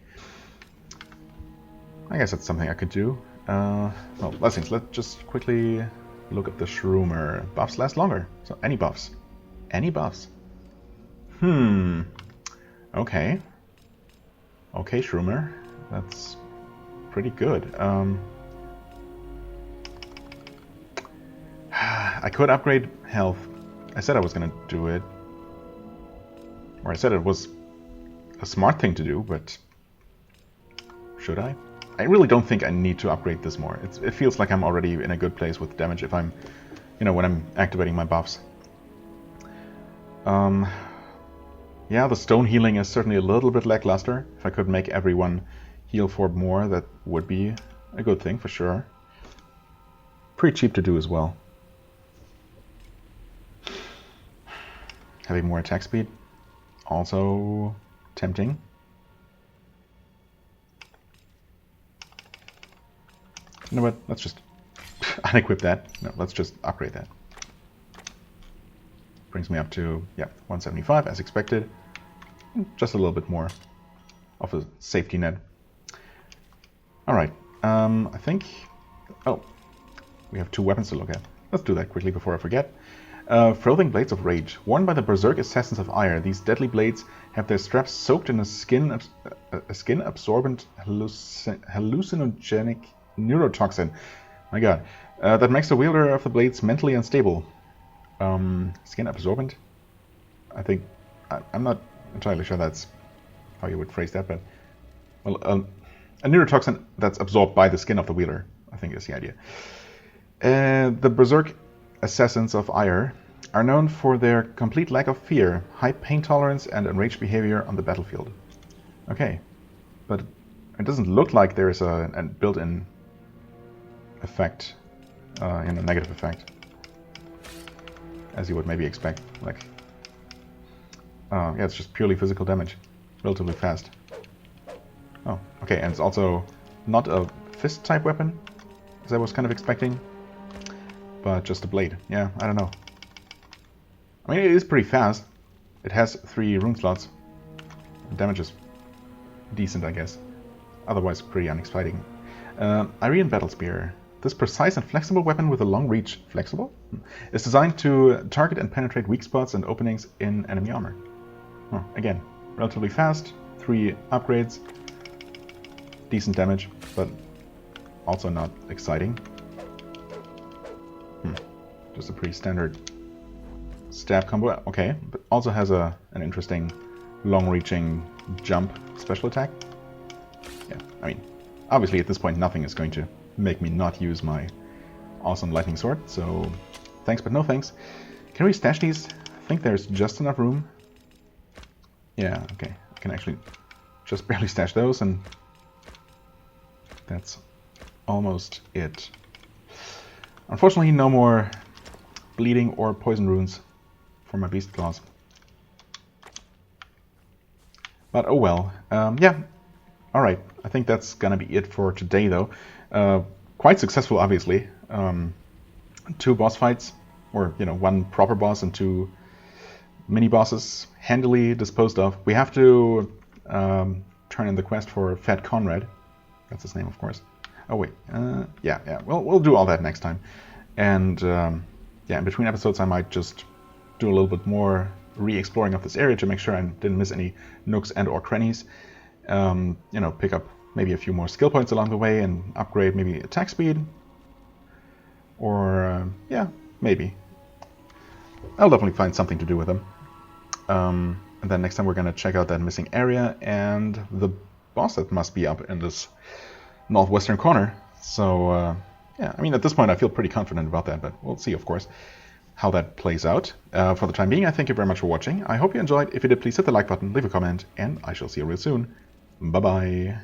I guess that's something I could do. Well, blessings. Let's just quickly look at the Shroomer. Buffs last longer. So any buffs. Any buffs. Okay. Okay, Shroomer. That's pretty good. I could upgrade health. I said I was gonna do it. Or I said it was a smart thing to do, but should I? I really don't think I need to upgrade this more. It feels like I'm already in a good place with damage if I'm, you know, when I'm activating my buffs. Yeah, the stone healing is certainly a little bit lackluster. If I could make everyone heal for more, that would be a good thing for sure. Pretty cheap to do as well. Having more attack speed, also tempting. You know what, let's just unequip that. No, let's just upgrade that. Brings me up to, yeah, 175 as expected. Just a little bit more of a safety net. Alright, I think... Oh, we have 2 weapons to look at. Let's do that quickly before I forget. Frothing Blades of Rage. Worn by the Berserk Assassins of Ire, these deadly blades have their straps soaked in a skin-absorbent hallucinogenic neurotoxin. My god. That makes the wielder of the blades mentally unstable. Skin-absorbent? I think... I'm not entirely sure that's how you would phrase that, but... Well, a neurotoxin that's absorbed by the skin of the wielder, I think is the idea. The Berserk Assassins of Ire are known for their complete lack of fear, high pain tolerance, and enraged behavior on the battlefield. Okay, but it doesn't look like there is a built-in effect, a negative effect, as you would maybe expect. Like, yeah, it's just purely physical damage, relatively fast. Oh, okay, and it's also not a fist-type weapon, as I was kind of expecting. But just a blade. Yeah, I don't know. I mean, it is pretty fast. It has 3 rune slots. The damage is decent, I guess. Otherwise, pretty unexciting. Irian Battle Spear. This precise and flexible weapon with a long reach, flexible, is designed to target and penetrate weak spots and openings in enemy armor. Oh, again, relatively fast. 3 upgrades. Decent damage, but also not exciting. Just a pretty standard stab combo. Okay, but also has an interesting long-reaching jump special attack. Yeah, I mean, obviously at this point nothing is going to make me not use my awesome lightning sword, so thanks but no thanks. Can we stash these? I think there's just enough room. Yeah, okay. I can actually just barely stash those, and that's almost it. Unfortunately, no more bleeding or poison runes for my beast claws. But oh well. Yeah. Alright. I think that's gonna be it for today, though. Quite successful, obviously. 2 boss fights, or, you know, 1 proper boss and 2 mini-bosses handily disposed of. We have to turn in the quest for Fat Conrad. That's his name, of course. Oh, wait. Yeah. We'll do all that next time. And, yeah, in between episodes I might just do a little bit more re-exploring of this area to make sure I didn't miss any nooks and or crannies. You know, pick up maybe a few more skill points along the way and upgrade maybe attack speed. Or, yeah, maybe. I'll definitely find something to do with them. And then next time we're going to check out that missing area and the boss that must be up in this northwestern corner. So, yeah, I mean, at this point I feel pretty confident about that, but we'll see, of course, how that plays out. For the time being, I thank you very much for watching. I hope you enjoyed. If you did, please hit the like button, leave a comment, and I shall see you real soon. Bye-bye.